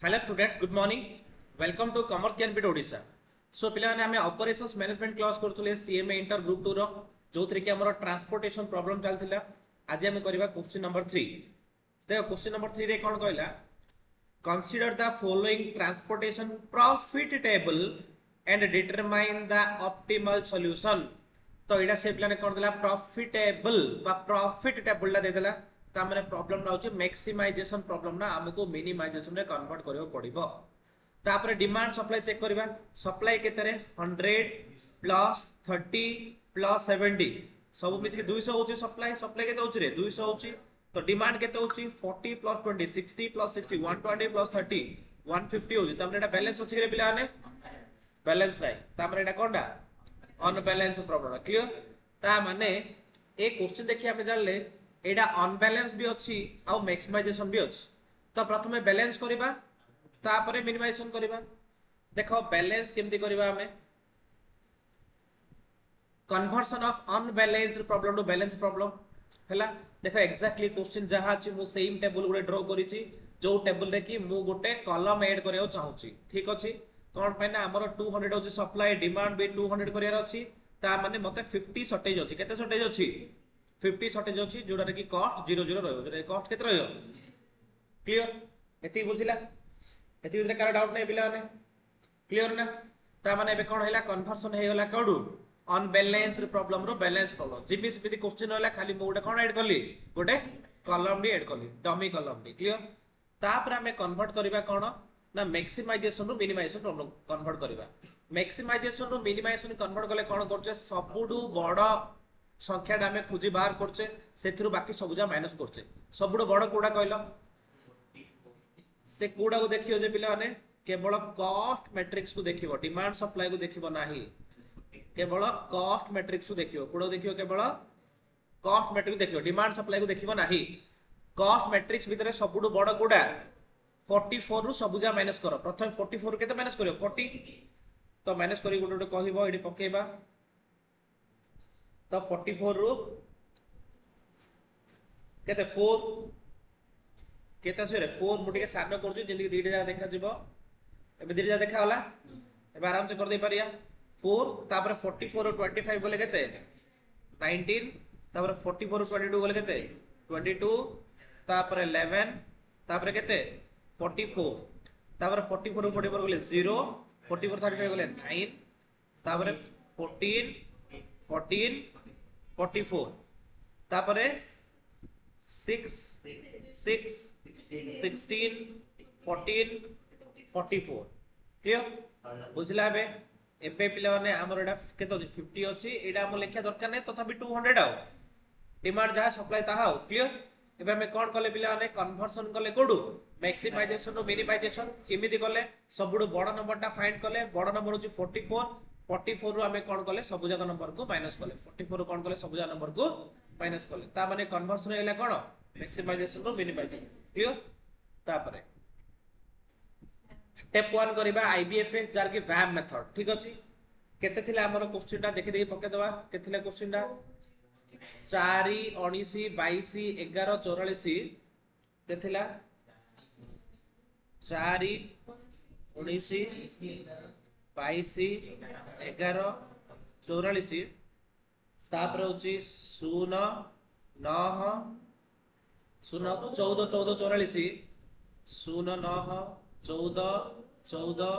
Hello students, good morning. Welcome to commerce Gyanpeeth Odisha. So पिलाने आमे operations management class करथुले CMA inter group 2 रो जोथरे कि हमर ट्रांसपोर्टेशन प्रॉब्लम चलथिला। आज हम करबा क्वेश्चन नंबर 3। देखो क्वेश्चन नंबर 3 रे कोन कहला, consider the following transportation profit table and determine the optimal solution. तो एटा से पिलाने कोन देला, प्रॉफिटेबल बा प्रॉफिट टेबल ला दे देला। ता माने प्रॉब्लम ना होची मैक्सिमाइजेशन प्रॉब्लम ना, हमको मिनिमाइजेशन रे कन्वर्ट करियो पड़िबो। तापर डिमांड सप्लाई चेक करबा। सप्लाई केते रे 100 प्लस 30 प्लस 70 सब मिस के 200 होची। सप्लाई सप्लाई केते होची रे 200 होची। तो डिमांड केते होची 40 प्लस 20 60 प्लस 60 120 प्लस 30 150 होची। तमने एटा बैलेंस होची रे पिला ने बैलेंस नाही। तापर एटा कोनडा अनबैलेंस प्रॉब्लम। क्लियर? ता माने ए क्वेश्चन देखि हमें जानले एटा अनबैलेंस भी अछि आ मैक्सिमाइजेशन भी अछि। तो प्रथमे बैलेंस करिबा, तापरे मिनिमाइजेशन करिबा। देखो बैलेंस केमती करिबा हमें, conversion of unbalanced problem to balance problem हैला। देखो एक्जेक्टली क्वेश्चन जहा अछि मु सेम टेबल गुडे ड्रा करिछि, जो टेबल रे कि मु गोटे कॉलम ऐड करियो चाहूछि। ठीक अछि? कोन पे ना हमर 200 होछि सप्लाई, डिमांड भी 200 करियार अछि। ता माने मते 50 शॉर्टेज अछि। केते शॉर्टेज अछि? 50 शॉर्टेज अछि, जोडा रे कि कॉस्ट 00 रहयो। जोडा कॉस्ट केते रहयो? क्लियर? एति बुझिला? एति उधर कार डाउट नै पिला ने? क्लियर ना? ता माने एबे कोन हैला, कन्वर्सन हे होला कोडू अनबैलेंस्ड प्रॉब्लम रो बैलेंस प्रॉब्लम। जिबि सिबि क्वेश्चन होला खाली मु गोटे कोन ऐड करली, गोटे कॉलम भी ऐड करली, डमी कॉलम भी। क्लियर? तापर हमें कन्वर्ट करबा कोन ना, मैक्सिमाइजेशन रो मिनिमाइजेशन प्रॉब्लम कन्वर्ट करबा। मैक्सिमाइजेशन रो मिनिमाइजेशन कन्वर्ट करले कोन करछे, सबुडू बड़ संख्याटा हमें खोजी बाहर करछे, सेथिरु बाकी सबुजा माइनस करछे। सबुडू बड़ कोडा कहलो, से कोडा को देखियो जे पिला माने केवल कॉस्ट मैट्रिक्स को देखियो, डिमांड सप्लाई को देखियो नाही। केवल कॉस्ट मैट्रिक्स को देखियो, कोडा देखियो केवल कॉस्ट मैट्रिक्स देखियो, डिमांड सप्लाई को देखियो नाही। कॉस्ट मैट्रिक्स भितरे सबुडू बड़ कोडा 44 रु सबुजा माइनस करो। प्रथम 44 केते माइनस करियो 40। तो माइनस करी गोटे कहबो एडी पकेबा। तो 44 रु केते 4 केते सरे 4 मु टिके सानो करछु जेंति दीटा जा देखा जिवो। एबे दीटा जा देखा होला, एबे आराम से कर दे पारिया। 4 तापर 44 रु 25 बोले केते 19, तापर 44 रु 22 बोले केते 22, तापर 11, तापर केते 44, तापर 44 रु 44 बोले 0, 44 35 बोले 9, तापर 14 14 44, तापर 6 6 16 14 44। क्लियर? बुझला? बे एबे पिला माने हमर एटा केतो अछि 50 अछि। एटा हम लेख्या दरकार नै, तथापि 200 आउ डिमांड जहा सप्लाई ताहा आउ। क्लियर? एबे हमें कोन कले पिला माने, कन्वर्सन कले कोडू मैक्सिमाइजेशन टू मिनिमाइजेशन। केमिति कले, सबुडू बड़ नंबरटा फाइंड कले। बड़ नंबर अछि 44। 44 रु हमें कोन कले, सब जाक नंबर को माइनस कले। 44 रु कोन कले, सब जाक नंबर को माइनस कले। ता माने कन्वर्सन हैला कोन, मैक्सिमाइजेशन टू मिनिमाइजेशन। क्लियर? तापरे स्टेप 1 करिबा आईबीएफएस जार की वैम मेथड। ठीक अछि? केते थिला हमर क्वेश्चन टा देखि देखि पके दवा। केते थिला क्वेश्चन टा 4 19 22 11 44 केते थिला 4 19 22 11 44। तापर होची 0 9 0 14 14 44 0 9 14 14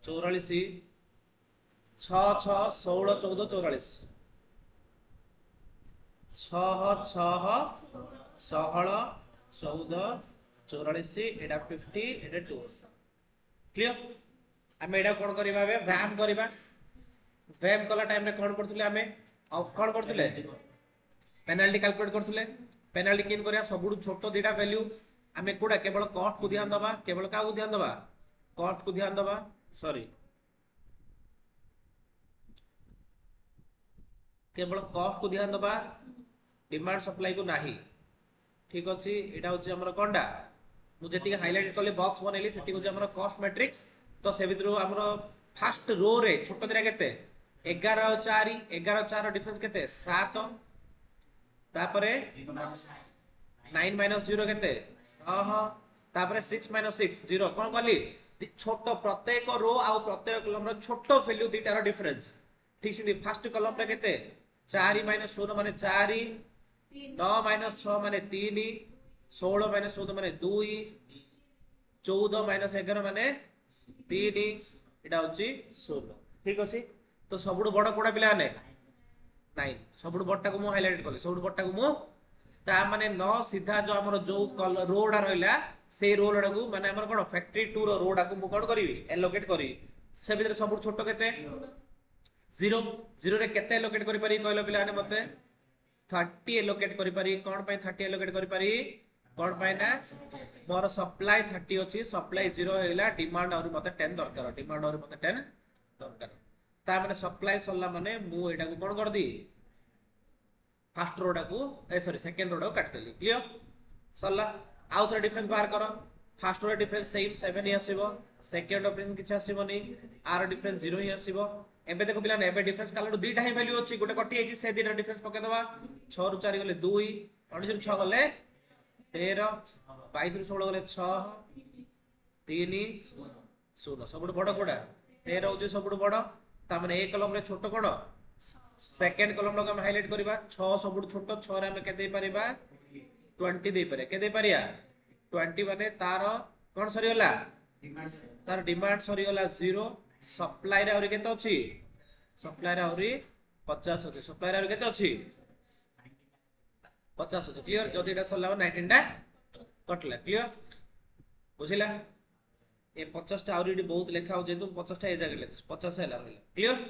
44 6 6 16 14 44 6 6 16 14 44 एटा 50 एटा 2। क्लियर? हम एटा कोन करबा बे वैम करबा। वैम कला टाइम रे कोन करथले, हमें कोन करथले पेनाल्टी कैलकुलेट करथले। पेनाल्टी केन करिया, सबुडू छोटो दीटा वैल्यू हमें कोडा केवल कॉस्ट को ध्यान दबा। केवल का को ध्यान दबा, कॉस्ट को ध्यान दबा। सॉरी, केवल कॉस्ट को ध्यान दबा, डिमांड सप्लाई को नाही। ठीक अछि? एटा होची हमर कोंडा मु जेति हाइलाइट करले बॉक्स बनेली, सेति होची हमर कॉस्ट मैट्रिक्स। तो से भितरो हमर फर्स्ट रो रे छोटो दिरा केते 11 और 4 11 और 4 डिफरेंस केते 7। तापरे 9 - 0 केते 9 तापर 6 - 6 0 कोन कली छोट प्रत्येक रो आ प्रत्येक कॉलम रो छोट वैल्यू दीटार डिफरेंस ठीक से फर्स्ट कॉलम रे केते 4 - 16 माने 4 9 - 6 माने 3 16 - 14 माने 2 14 - 11 माने 3 एटा होची 16 ठीक अछि तो सबुड बड़ कोडा पिला ने 9 सबुड बड़टा को मु हाइलाइट करले सबुड बड़टा को मु ता माने 9 सीधा जो हमर जो रोडा रहइला से रोडा को माने हमर कोन फैक्ट्री 2 रो रोडा को मु कोन करबी एलोकेट करी से भीतर सबुड छोटो केते 0 0 रे केते एलोकेट करि पारी कहलो पिला ने मते 30 एलोकेट करि पारी कोन पय 30 एलोकेट करि पारी कोन पय ना मोर सप्लाई 30 अछि सप्लाई 0 हैला डिमांड और मते 10 दरकार डिमांड और मते 10 दरकार ता माने सप्लाई सरला माने मु एटा को कोन कर दी फर्स्ट रोडा को ए सॉरी सेकंड रोडा को काट देली क्लियर सरला आउ थोड़ा डिफरेंस बाहर करो फर्स्ट रोड डिफरेंस सेम 7 ही आसीबो सेकंड रो डिफरेंस किछ आसीबोनी आर डिफरेंस 0 ही आसीबो एबे देखो पिला ने एबे डिफरेंस कालो दुईटा ही वैल्यू अछि गोटे कटि आइछि से दुईटा डिफरेंस पके दबा 6 रु 4 गले 2 19 रु 6 गले 13 22 रु 16 गले 6 3 0 सबुड बड़ कोडा 13 होछि सबुड बड़ ता माने ए कॉलम रे छोटो कोड सेकंड कॉलम रो हम हाइलाइट करबा 6 सबुड छोटो 6 रे हम के दे परिबा 20 दे पारे के दे पारिया 20 माने तार कोन सरी होला तार डिमांड सरी होला 0 सप्लाई रे और केते अछि सप्लाई रे और 50 अछि सप्लाई रे और केते अछि 50 अछि क्लियर जदी एटा सरला 19 टा कटला क्लियर बुझिला ए 50 टा और बहुत लेखा हो जेतु 50 टा ए जगह ले 50 हैला क्लियर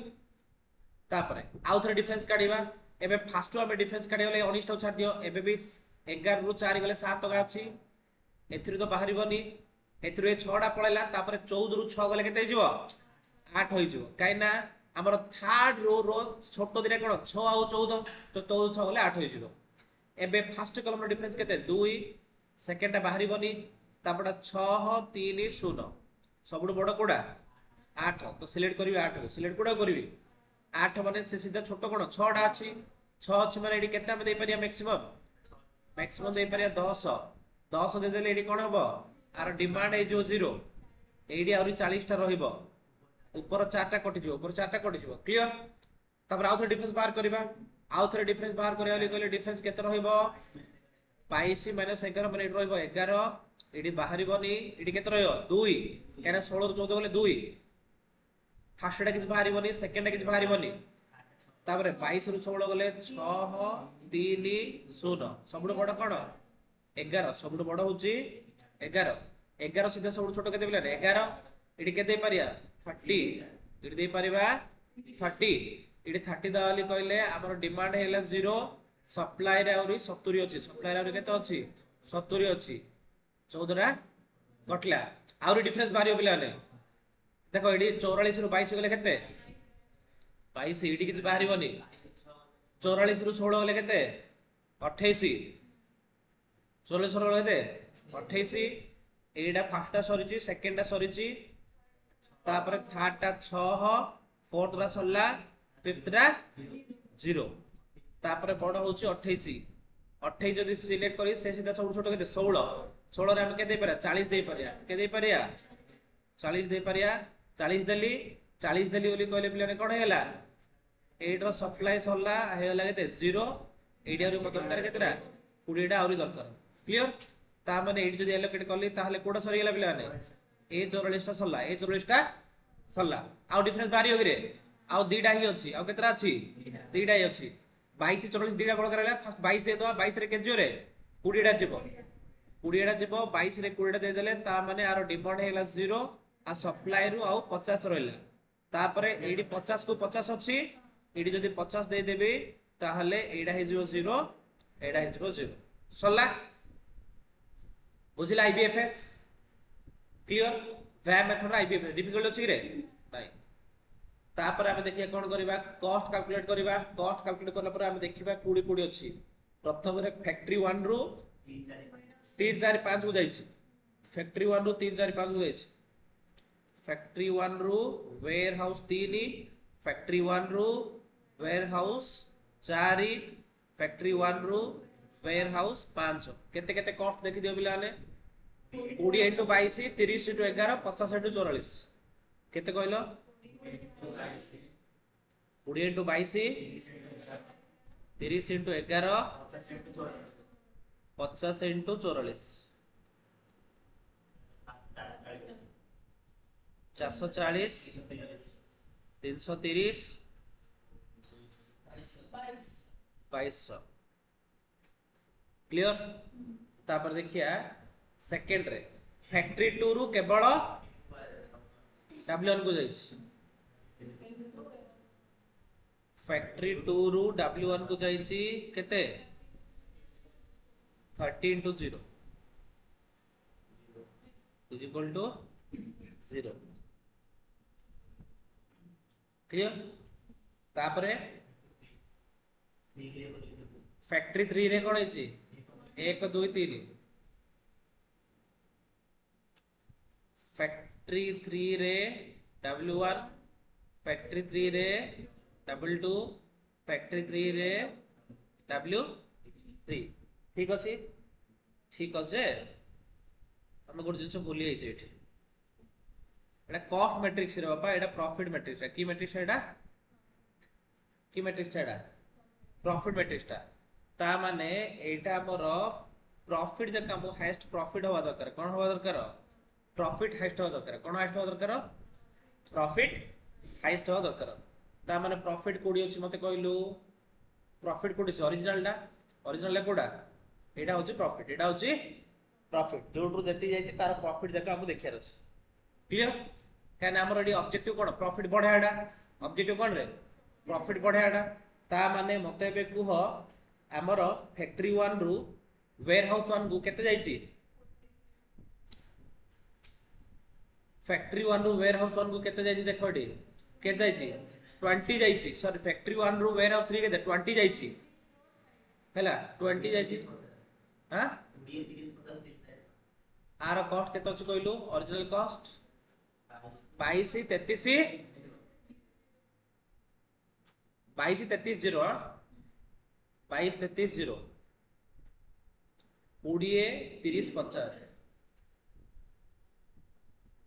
तापरे आउ थरे डिफरेंस काढिबा एबे फास्ट हम डिफरेंस काढि गले 19 टा छाड़ दियो एबे भी 11 रु 4 गले 7 टका अछि एथिरु तो बाहरिबनी एथिरु 6 टा पळेला तापरे 14 रु 6 गले केते हिजो 8 होई जो काइना हमर थर्ड रो छोटो दिरे कोन 6 आ 14 तो 14 6 गले 8 होई जिवो एबे फर्स्ट कॉलम रो डिफरेंस केते 2 सेकंड टा बाहरिबनी तापडा 6 3 0 सबुड बड़ कोडा 8 तो सिलेक्ट करबी 8 को सिलेक्ट कोडा करबी 8 माने से सीधा छोटो कोन 6 टा अछि 6 अछि माने एडी केता हम दे परिया मैक्सिमम दे परिया 10 10 दे देले एडी कोन हबो आर डिमांड ए जो 0 एडी आउरी 40 टा रहिबो ऊपर 4 टा कटि जो ऊपर 4 टा कटि जो क्लियर तबर आउ थरे डिफरेंस बाहर करबा आउ थरे डिफरेंस बाहर करिया ले कहले डिफरेंस केते रहिबो 22 - 11 माने रहिबो 11 एडी बाहरिबनी एडी केते रहियो 2 केना 16 रु 14 गले 2 फर्स्ट टा किछ बाहरिबनी सेकंड टा किछ बाहरिबनी तापरे 22 रु 16 गले 6 3 0 सबुड बड़ कोन 11 सबुड बड़ होची 11 11 सीधा सबुड छोटो केते बिला 11 एडी के दे पारिया 30 एडी दे पारिबा 30 एडी 30 दाली कहले हमर डिमांड हैला 0 सप्लाई रे औरी 70 अछि सप्लाई रे केते अछि 70 अछि 14 रा कटला आउरी डिफरेंस बारियो बिला ने देखो एडी 44 रु 22 गले केते 22 एडी किछ बाहरिबनी 44 रु 16 गले केते 28 44 रु केते 28 एडा फर्स्ट टा सरीची सेकंड टा सरीची तापर थर्ड टा 6 फोर्थ रा सरला फिफ्थ रा 0 तापर बड़ होची 28 28 जदी सिलेक्ट करी से सीधा सब छोटो केते 16 16 रे हम के दे पारिया 40 दे पारिया के दे पारिया 40 दे पारिया 40 देली बोली कहले पिलाने कोन हैला एडर सप्लाई सरला हैला केते 0 एडी और मत दरकार केतेरा 20 टा और दरकार क्लियर ता माने एडी जदी एलोकेट करली ताहले कोडा सरी गेला पिलाने ए 44 टा सरला ए 44 टा सरला आउ डिफरेंस बारी होगिरे आउ दीडा ही अछि आउ केतरा अछि दीडा ही अछि 22 44 दीडा कोड करला फर्स्ट 22 दे दवा 22 रे केजियो रे 20 टा जिवो 20 टा जिवो 22 रे 20 टा दे देले ता माने आरो डिमांड हैला 0 आ सप्लाई रु आउ 50 रहला तापरे एडी 50 को 50 अछि एडी जदी 50 दे देबे ताहले एडा हे जिवो 0 एडा हे जिवो 0 सरला बुझिला आईबीएफएस क्लियर वै मेथड आईबीएफएस डिफिकल्ट अछि रे नाही तापर हम देखिया कोन करबा कॉस्ट कैलकुलेट करबा कॉस्ट कैलकुलेट करला पर हम देखिबा कुडी कुडी अछि प्रथम रे फैक्ट्री 1 रु 3 4 5 को जाईछि फैक्ट्री 1 रु 3 4 5 को जाईछि फैक्ट्री 1 रु वेयर हाउस 3 फैक्ट्री 1 रु वेयर हाउस 4 फैक्ट्री 1 रु वेयर हाउस 5 केते केते कॉस्ट देखि दियो बिलाने 20 इंटू 22 30 इंटू 11 50 इंटू 44 केते कहलो 20 इंटू 22 30 इंटू 11 50 इंटू 44 440 330 2200 क्लियर। तापर देखिया सेकेंड रे फैक्ट्री 2 रु केवल W1 को जाइछ फैक्ट्री 2 रु W1 को जाइछि केते 30 into 0 is equal to 0 clear. तापरे फैक्ट्री 3 रे कोन अछि 1 2 3 फैक्ट्री 3 रे W1 फैक्ट्री 3 रे W2 फैक्ट्री 3 रे W3 ठीक अछि हम गोटे जिनस भूली जाइछे एठी एटा कॉस्ट मैट्रिक्स रे बापा एटा प्रॉफिट मैट्रिक्स है की मैट्रिक्स एटा प्रॉफिट मैट्रिक्स ता माने एटा हमर प्रॉफिट जका हम हाईएस्ट प्रॉफिट होवा दरकार कोन होवा दरकार प्रॉफिट हाईएस्ट होवा दरकार कोन हाईएस्ट होवा दरकार प्रॉफिट हाईएस्ट होवा दरकार ता माने प्रॉफिट कोडी अछि मते कहलु प्रॉफिट कोडी ओरिजिनल कोडा एटा होची प्रॉफिट जोटू जेती जाइछि तार प्रॉफिट जका हम देखियार अछि क्लियर कान हमर एडी ऑब्जेक्टिव कोन प्रॉफिट बढ़ायाडा ऑब्जेक्टिव कोन रे प्रॉफिट बढ़ायाडा ता माने मते बे कुह हमर फैक्ट्री 1 रु वेयर हाउस 1 को केते जाइछि फैक्ट्री 1 रु वेयर हाउस 1 को केते जाइछि देखो एडी के जाइछि 20 जाइछि सॉरी फैक्ट्री 1 रु वेयर हाउस 3 केते 20 जाइछि हैला 20 जाइछि हां आर कॉस्ट केते अछि कहलु ओरिजिनल कॉस्ट 22 33 0 22 33 0 20 30 50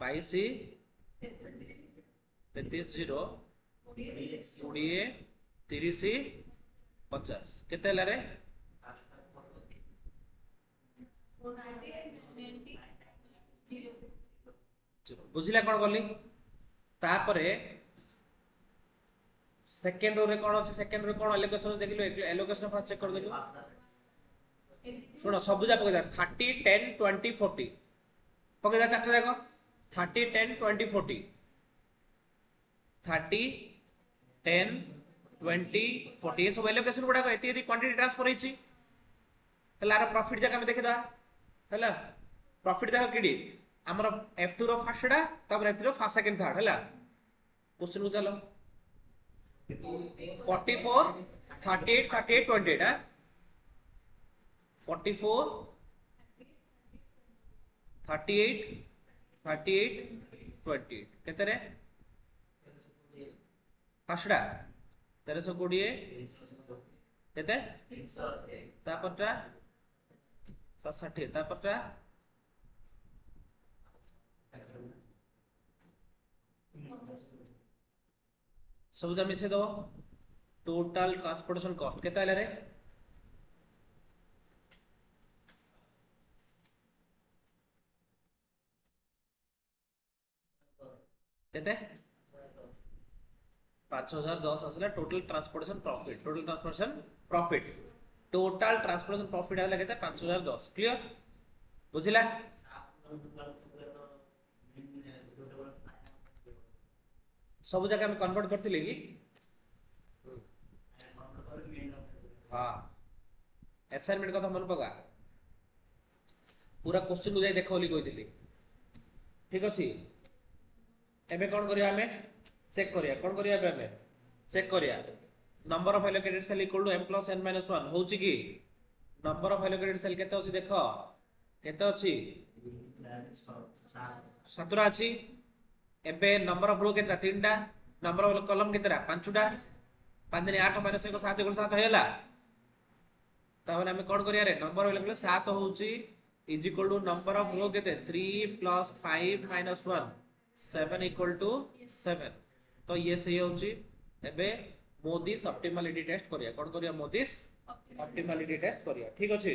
22 33 0 20 30 50 केते हला रे बुझिला कोन गली तापरे सेकंड रो रे कोन अछि सेकंड रो कोन एलोकेशन देखिलो एलोकेशन फास्ट चेक कर देखिलो सुनो सब जा पके 30 10 20 40 पके जा चारटा देखो 30 10 20 40 30 10 20 40 ये सब एलोकेशन गुडा को एती क्वांटिटी ट्रांसफर होईची हला प्रॉफिट जका हम देखिदा हला प्रॉफिट देखो किडी हमर F2 रो फर्स्टडा तब F3 row first second third हला क्वेश्चन को चलो 44 38 38 28 है 44 38 38 28 केते रे फर्स्टडा 1320 केते 380 तापरटा 760 तापरटा सब जा मिसे दो टोटल ट्रांसपोर्टेशन कॉस्ट केते आले रे केते 5010 असला total transportation profit total transportation profit आला केते 5010 क्लियर बुझिला सब जगह में कन्वर्ट करथिले कि हां असाइनमेंट कथा मन पगा पूरा क्वेश्चन को जाई देखोली कहितली ठीक अछि एबे कोन करिया हमें चेक करिया कोन करिया एबे हमें चेक करिया number of allocated cell equal to m + n - 1 होउची कि नंबर ऑफ एलोकेटेड सेल केते अछि देखो केते अछि 17 अछि एबे नंबर ऑफ रो केतरा 3 टा नंबर ऑफ कॉलम केतरा 5 टा 5 दिन 8 - 1 7 7 हेला तापर हम कोन करिया रे नंबर ऑफ एलोकेटेड 7 होउची is equal to number of row केते 3 प्लस 5 माइनस 1 7 इक्वल टू 7 तो ये सही होची एबे मोदिस ऑप्टिमलिटी टेस्ट करिया कोन करिया मोदिस ऑप्टिमलिटी टेस्ट करिया ठीक अछि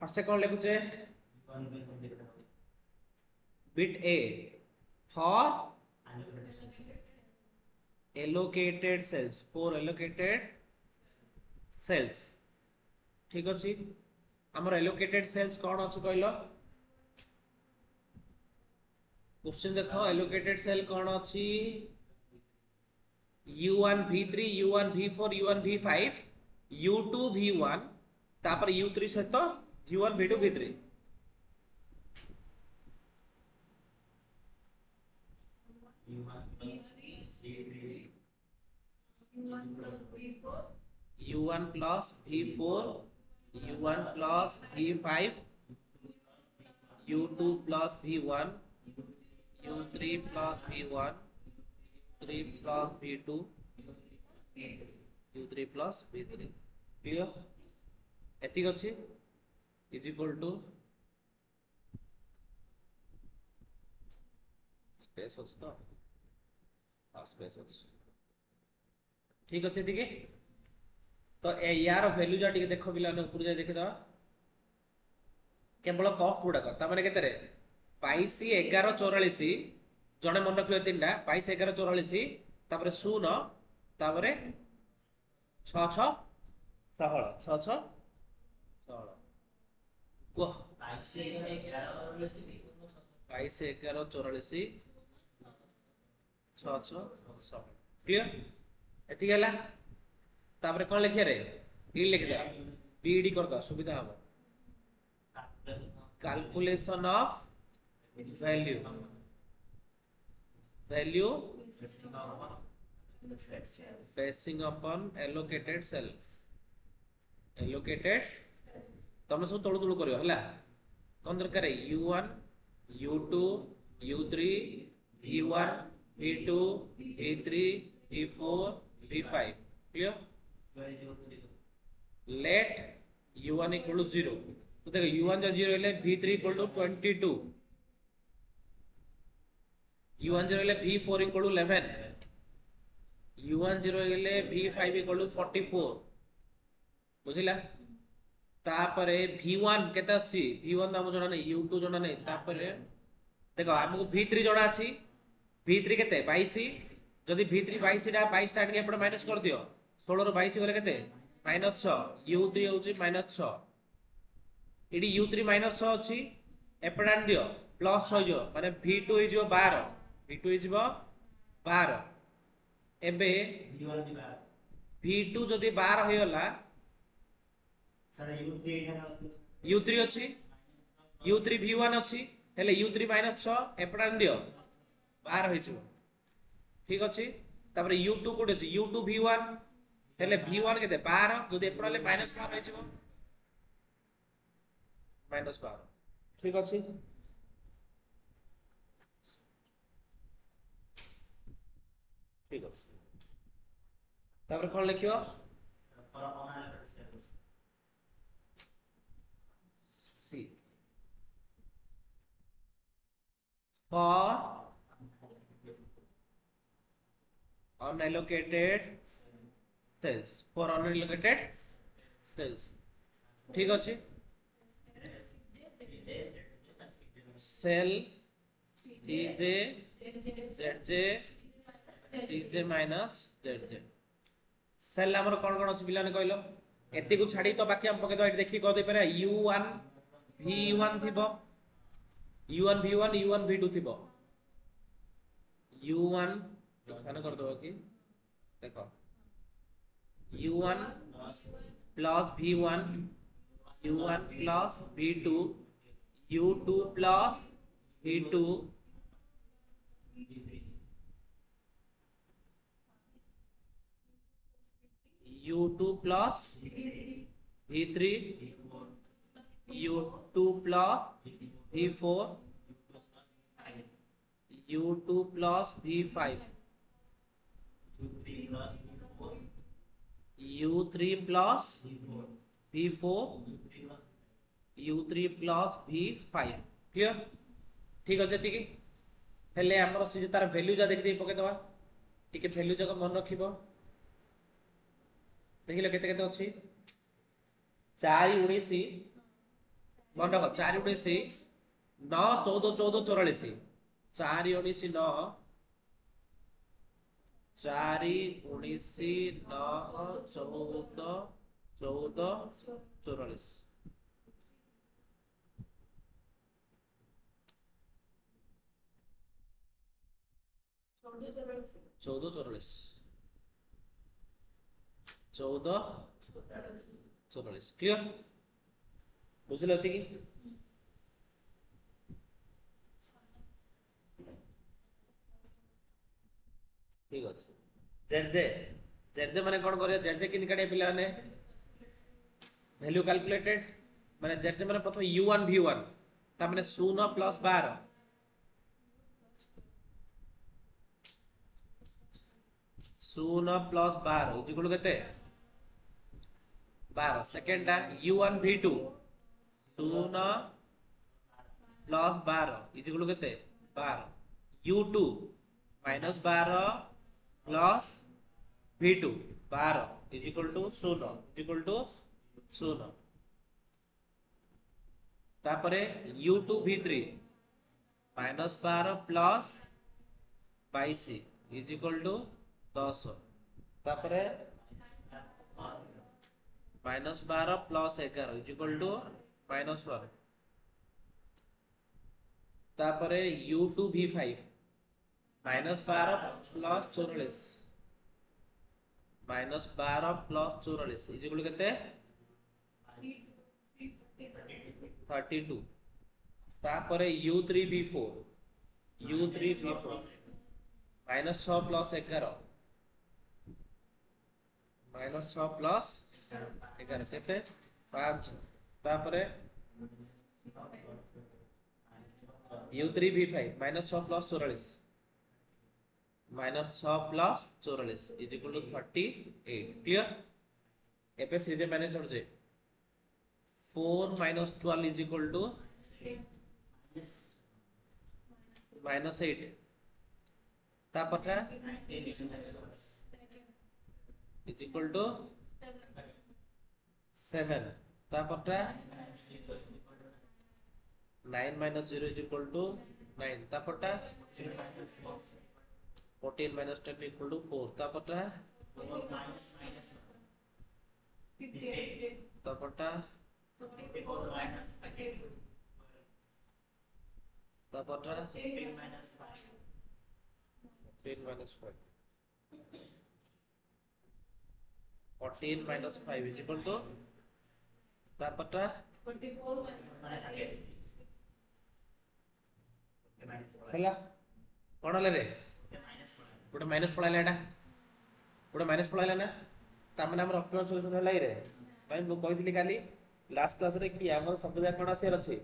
फर्स्ट कोन लिखुचे बिट ए for allocated cells for allocated cells ठीक अछि हमर allocated cells कोन अछि कहलो क्वेश्चन देखो allocated cell कोन अछि u1 v3 u1 v4 u1 v5 u2 v1 तापर u3 सहित v1 v2 v3 u1 plus v4 u1 plus v5 u2 plus v1 u3 plus v1 u3 plus v2 u3 plus v3 clear एतिक अछि is equal to space अछि तो space अछि ठीक अछि एतिके तो ए यार वैल्यू जा टिके देखो बिला ऊपर जाय देखि दवा केवल कॉस्ट गुडा ता माने केते रे 22 11 44 जणे मन रखियो तीनटा 22 11 44 तापर 0 तापर 6 6 16 6 6 16 को 22 11 44 6 6 16 क्लियर एति गेला तापर कोन लिखिया रे ई लिख दे बीडी कर द सुविधा हो calculation of value basing upon allocated cells allocated तमे सब तळु तळु करियो हला कोन दरकार है u1 u2 u3 v1 v2 v3 v4 v5 clear let u1 equal to 0 तो देखो u1 जो 0 ले v3 equal to 22 u1 0 ले v4 equal to 11 u1 0 ले v5 equal to 44 बुझिला तापरे v1 केता अछि v1 हम जणा नै u2 जणा नै तापरे देखो हमको v3 जणा अछि v3 केते 22 जदि v3 22 टा 22 टा के एपड माइनस कर दियो 16 रो 22 गले केते -6 u3 होची -6 इडी u3 -6 अछि एपड आन दियो प्लस हो जो माने v2 हो जो 12 v2 हो जो 12 एबे v2 जदि 12 होयला u3 अछि u3 v1 अछि हेले u3 -6 एपड आन दियो 12 होई जो ठीक अछि तापर u2 कोड अछि u2 v1 हेले v1 केते 12 जदि एपड ले -12 होई जो -12 ठीक अछि ठीक अछि तापर कोन लिखियो सी for unallocated cells ठीक अछि cell tj zj tj minus zj cell हमर कोन कोन अछि बिलाने कहलो एते को छाडी तो बाकी हम पके तो एटी देखि क दे पारे u1 v1 थिबो u1 v1 u1 v2 थिबो u1 नुकसान कर दो कि देखो u1 plus v1 u1 plus v2 u2 plus v2 u2 plus v3 u2 plus v4 u2 plus v5 u3 plus v4 u3 plus v5 clear ठीक अच्छे ठीक हेले हमर से तार वैल्यू जा देखि दे पके दवा ठीक वैल्यू जक मन रखिबो देखिले केते केते अछि 4 19 मन रख 4 19 9 14 14 44 4 19 9 4 19 9 14 14 44 14 44 14 44 क्लियर बुझले होती की ठीक अछि जेजे जेजे माने कोन करिया जेजे किन काटे पिला ने वैल्यू कैलकुलेटेड माने जेजे माने प्रथम u1 v1 ता माने 0 प्लस 12 0 प्लस 12 इज इक्वल केते 12 second u1 v2 0 plus 12 is equal केते 12 u2 minus 12 plus v2 12 is equal to 0 is equal to 0 तापरे u2 v3 minus 12 plus 22 is equal to 10 तापरे minus 12 plus 11 is equal to minus 1 तापरे u2 v5 minus 12 plus 44 minus 12 plus 44 is equal केते 32 तापरे u3 v4 u3 v4 minus 6 plus 11 minus 6 plus 11 केते 5 तापरे u3 v5 minus 6 plus 44 minus 6 plus 44 is equal to 38 clear एपे series manage कर जे 4 minus 12 is equal to minus 8 तापटा is equal to 7 तापटा 9 minus 0 is equal to 9 तापटा 14 minus 10 equal to 4 तापटा 10 minus 5 14 minus 5 is equal to तापटा 24 ହେଲା कोण हले रे गोटे माइनस पळाइला एटा गोटे माइनस पळाइला ना ता माने हमर ऑप्टिमल सॉल्यूशन हला रे भाई मु कहितली काली लास्ट क्लास रे कि हमर सब जा कोन आसेर अछि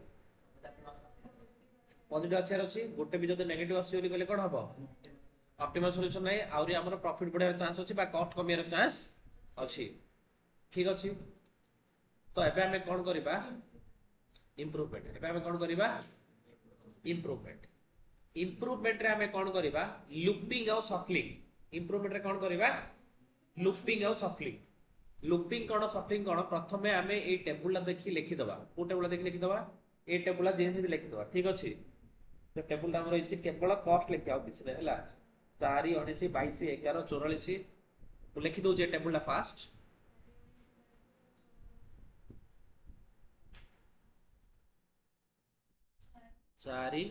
पॉजिटिव आसेर अछि गोटे भी जदि नेगेटिव आसी बोली कहले कोन हबो ऑप्टिमल सॉल्यूशन नै आउरी हमर प्रॉफिट बढ़ियार चांस अछि बा कॉस्ट कमियार चांस अछि ठीक अछि तो एबे हमें कोन करबा इंप्रूवमेंट एबे हमें कोन करबा इंप्रूवमेंट इंप्रूवमेंट रे हमें कोन करबा लूपिंग और शफलिंग इंप्रूवमेंट रे कोन करबा लूपिंग और शफलिंग लूपिंग कोन शफलिंग कोन प्रथमे हमें ए टेबुल देखि लिखि दबा को टेबुल देखि लिखि दबा ए टेबुल जेहि लिखि दबा ठीक अछि तो टेबुल हमर इछि केवल कॉस्ट लिखि आउ किछ नै हला 4 19 22 11 44 मु लिखि दउ जे टेबुल फास्ट चारि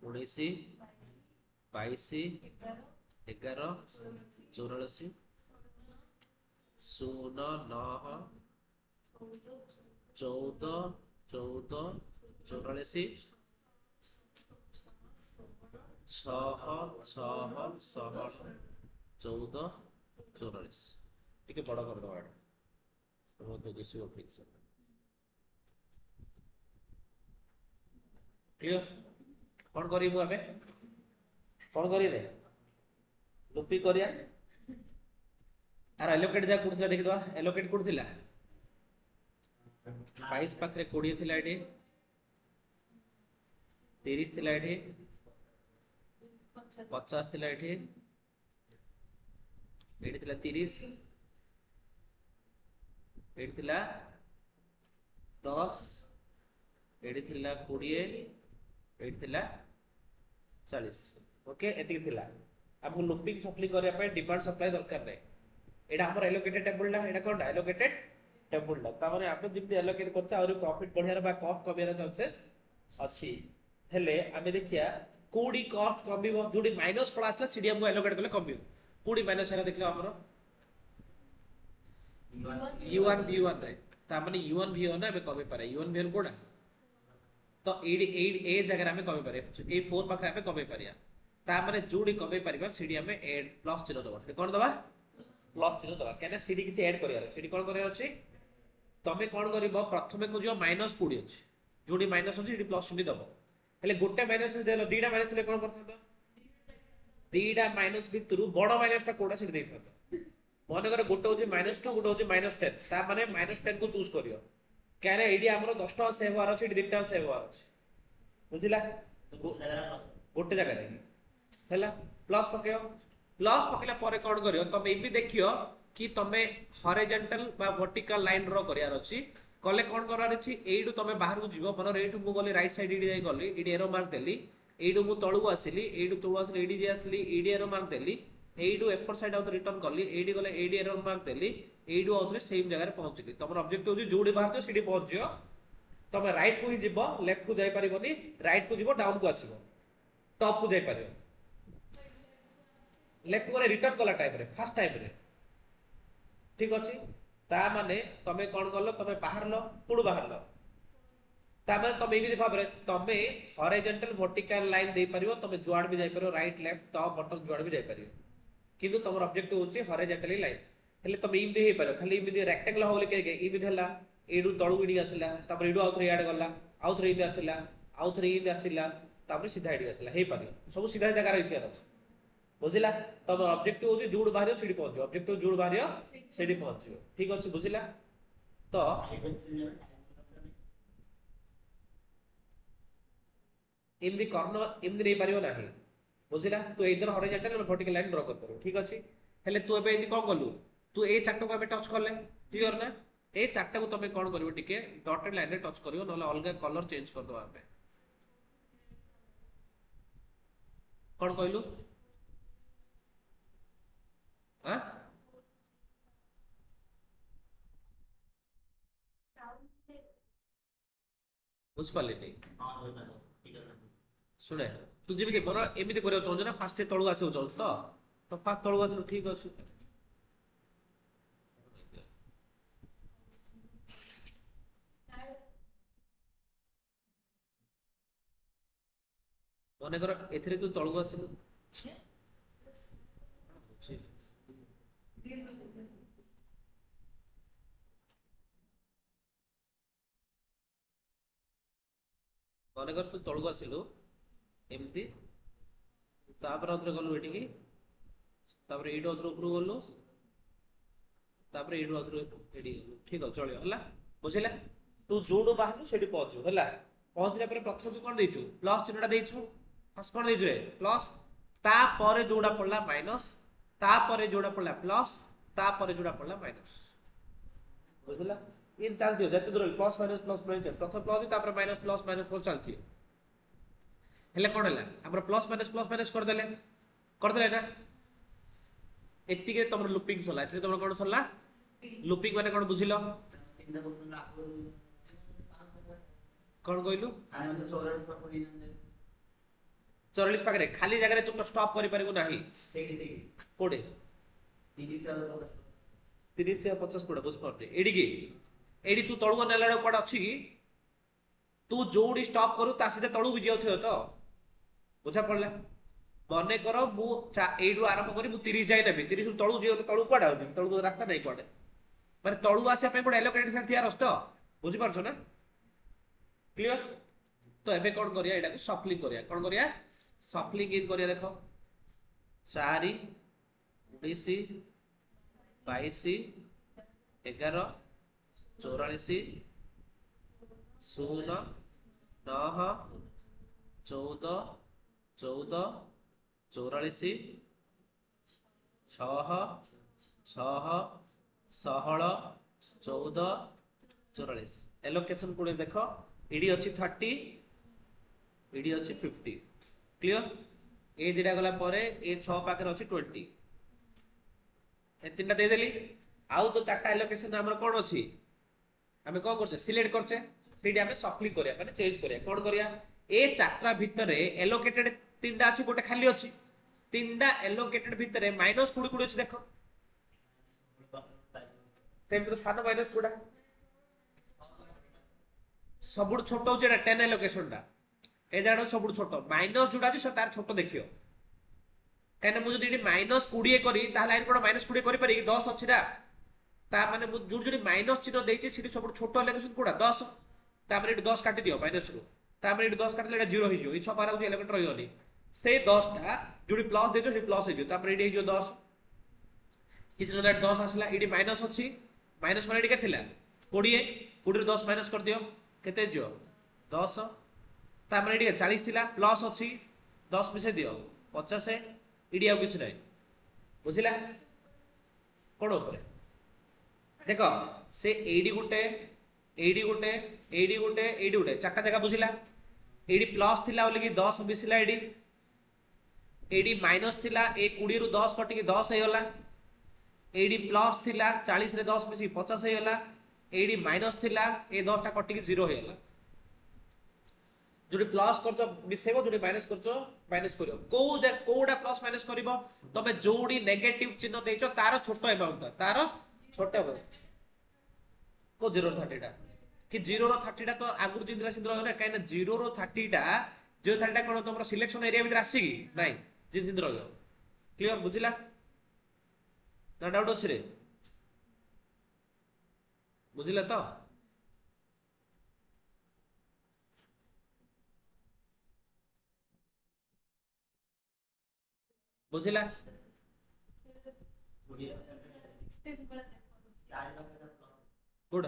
19 22 11 84 0 9 14 14 44 6 6 6 14 44 ଟିକେ ବଡ଼ କରିଦବା ଏଟା ବହୁତ ଦିଶିବ ଠିକ ସେ क्लियर कौन करी मु आबे कौन करी रे लूपिंग करिया आर एलोकेट जा कुडथिला देखि दवा एलोकेट कुडथिला 22 पाखरे 20 थिला एठी 30 थिला एठी 50 थिला एठी एठी थिला 30 एठी थिला 10 एठी थिला 20 एठी थिला 40 ओके एतिक थिला आपको लूपिंग सप्लाई करिया पे डिमांड सप्लाई दरकार नै एटा हमर एलोकेटेड टेबल ला एटा कोन एलोकेटेड टेबल ला ता माने आपन जितने एलोकेट करछ और प्रॉफिट बढ़ियार बा कॉस्ट कमियार चांसेस अछि हेले आमे देखिया कोडी कॉस्ट कमिबो जोडी माइनस पड़ा आसला सीडी हमको एलोकेट करले कमियो कोडी माइनस हेला देखले हमरो u1 v1 रे ता माने u1 v1 ना बे कमी पारे u1 v1 कोडा तो 8 ए जगह हमें कमी पारे ए 4 पाखरे हमें कमी पारिया ता माने जोडी कमी पारिबा सीडी हमें ऐड प्लस चिन्ह दबा से कोन दबा प्लस चिन्ह दबा केने सीडी किसी ऐड करिया सीडी कोन करिया अछि तमे कोन करबो प्रथमे को जो माइनस 20 अछि जोडी माइनस अछि सीडी प्लस चिन्ह दबो हेले गोटे माइनस देलो दीडा माइनस ले कोन करथां दीडा माइनस भितरु बडो माइनस ता कोडा सीडी देइफां मने करे गोटे होछि -2 गोटे होछि -10 ता माने -10 को चूज करियो कारे एडी हमरो 10 टका सेव होवार अछि 2 टका सेव होवार अछि बुझिला गोटे जगह रे हैला प्लस पकेयो प्लस पकेला परे कोन करियो तमे एबी देखियो कि तमे हॉरिजॉन्टल बा वर्टिकल लाइन ड्रा करियार अछि कले कोन करार अछि एडू तमे बाहर को जीवो मनर एठू मु गली राइट साइड एडी जाई गली एडी एरो मार्क देली एडू मु तळु आसिली एडू तळु आसिली एडी जे आसिली एडी एरो मार्क देली एडू एपर साइड आउट रिटर्न करली एडी गले एडी एरो मार्क देली एडू आउटरे सेम जगह रे पहुंचली तमर ऑब्जेक्टिव होजी जोडी बाहर तो सीडी पहुंचियो तमे राइट को ही जीवो लेफ्ट को जाई परिबोनी राइट को जीवो डाउन को आसीबो टॉप को जाई परिबो लेफ्ट को रिटर्न कला टाइप रे फर्स्ट टाइप रे ठीक अछि ता माने तमे कोन करलो तमे बाहरलो पुडु बाहरलो ता माने तमे एबी भाबरे तमे हॉरिजॉन्टल वर्टिकल लाइन दे परिबो तमे जुआड भी जाई परिबो राइट लेफ्ट टॉप बॉटम जुआड भी जाई परिबो किंतु तमर ऑब्जेक्टिव होची हॉरिजॉन्टली लाइन हेले तमे इम दे हे परिबो खाली इम दे रेक्टेंगल होले के इम देला एडू तळु इडी आसिला तमे एडू आउथरे याड गला आउथरे इदी आसिला आउथरे इदी आसिला तमे सीधा इडी आसिला हे परिबो सब सीधा जगह रे इतिहास बुझिला तब ऑब्जेक्टिव होची जोड बाहरियो सीडी पहुंचो ऑब्जेक्टिव जोड बाहरियो सीडी पहुंचो ठीक अछि बुझिला तो इमदी कॉर्नर इमदी रे परियो नाही बुझिला तो इधर हॉरिजॉन्टल और वर्टिकल लाइन ड्रा कर करो ठीक अछि हेले तू एबे इदी कोन करलु तू ए चारटा को एबे टच करले क्लियर ना ए चारटा को तमे कोन करिवो टिके डॉटेड लाइन रे टच करियो नले अलगा कलर चेंज कर दो आपे कोन कहलु हां बुझ पाले नहीं सुने तू जेबी के बरा एमिति करियो चाहछ ना फास्ट तळु आसे चाहछ तो फास्ट तळु आसे ठीक अछि मने कर एथिरे तू तळु आसे मने कर तू तळु आसिलु एमती तापर अथरे गलु एठी की तापर एडो अथरे ऊपर गलु तापर एडो अथरे एडी ठीक है चलियो हला बुझिला तू जोडो बाहरु सेठी पहुंचो हला पहुंचले पर प्रथम तू कोन देइछु प्लस चिन्हटा देइछु फर्स्ट कोन देइछु रे प्लस ता परे जोडा पड़ला माइनस ता परे जोडा पड़ला प्लस ता परे जोडा पड़ला माइनस बुझिला इन चलतियो जते दूर प्लस माइनस प्रथम प्लस तापर माइनस प्लस चलतियो हेले कोन हला हमर प्लस माइनस कर देले ना एत्ती के तमर लूपिंग सला एत्ती तमर कोन सला लूपिंग माने कोन बुझिलो कोन कहलु 44 पाकरे खाली जगह रे तुम स्टॉप करि परिबो नाही सेडी कोडे 30 से 50 कोडे बुझ परते एडी की एडी तू तळु नेलाडो कोड अछि की तू जोडी स्टॉप करू ता सीधे तळु भी जाउथयो तो बुझा पड़ला मने करो मु एडू आरंभ करी मु 30 जाय नेबी 30 तळु जियो तळु कोड आउ तळु रास्ता नै कोड माने तळु आसे पे कोड एलोकेटेड से थिया रस्तो बुझी परछो ना क्लियर तो एबे कोन करिया एडा को शफलिंग करिया कोन करिया शफलिंग इन करिया देखो 4 19 22 11 84 शून्य 9 14 14 44 6 6 16 14 44 एलोकेशन पुणे देख इडी अच्छी 30 इडी अच्छी 50 क्लियर ए दिटा गला परे ए 6 पाखर अच्छी 20 ए तीनटा दे देली आउ तो चारटा एलोकेशन हमर कोन अछि हमें कोन करछे सिलेक्ट करछे सेठी हमें सप्ली करिया माने चेंज करिया कोन करिया ए चारटा भितरे एलोकेटेड तीनटा अछि गोटे खाली अछि तीनटा एलोकेटेड भितरे माइनस कुडी कुडी अछि देखो सेम तो सानो माइनस कुडा सबुठ छोट होचे 10 एलोकेशन टा ए जाडो सबुठ छोट माइनस जुडा अछि तार छोट देखियो कहना मु जदी माइनस 20 करी ताहले आइन कोन माइनस 20 करि पारि 10 अछि ना ता माने मु जुडी माइनस चिन्ह देइछि सिटी सबुठ छोट एलोकेशन कोडा 10 ता माने 10 काटि दियो माइनस रो ता माने 10 काटले एटा 0 हो जियो ई 6 पारा होची एलिमेंट रहियोनी से 10 टा जुडी प्लस देजो से प्लस हो जियो ता माने एडी हो 10 किछ न 10 आसला एडी माइनस अछि माइनस माने एडी के थिला 20 20 रो 10 माइनस कर दियो केते जियो 10 ता माने एडी 40 थिला प्लस अछि 10 मिसे दियो 50 एडी आ किछ नै बुझिला कोन ऊपर देखो से एडी गुटे एडी गुटे एडी गुटे एडी गुटे चारटा जगह बुझिला एडी प्लस थिला बोली कि 10 मिसिला एडी माइनस थिला ए 20 रु 10 कटि 10 हे होला एडी प्लस थिला 40 रे 10 मिसी 50 हे होला एडी माइनस थिला ए 10 टा कटि 0 हे होला जोडी प्लस करछो मिसेबो जोडी माइनस करछो माइनस करियो कोडा प्लस माइनस करिवो तबे जोडी नेगेटिव चिन्ह देइछो तार छोटो अमाउंट तार छोटे को 0 टा कि 0 30 टा तो आगुर जिंद्रा सिंद्र होना काई ना 0 30 टा 30 टा कोन तमरो सिलेक्शन एरिया भीतर आसी कि नाही जिन सिंद्र हो क्लियर बुझिला ना डाउट अछि रे बुझिला तो बुझिला गुड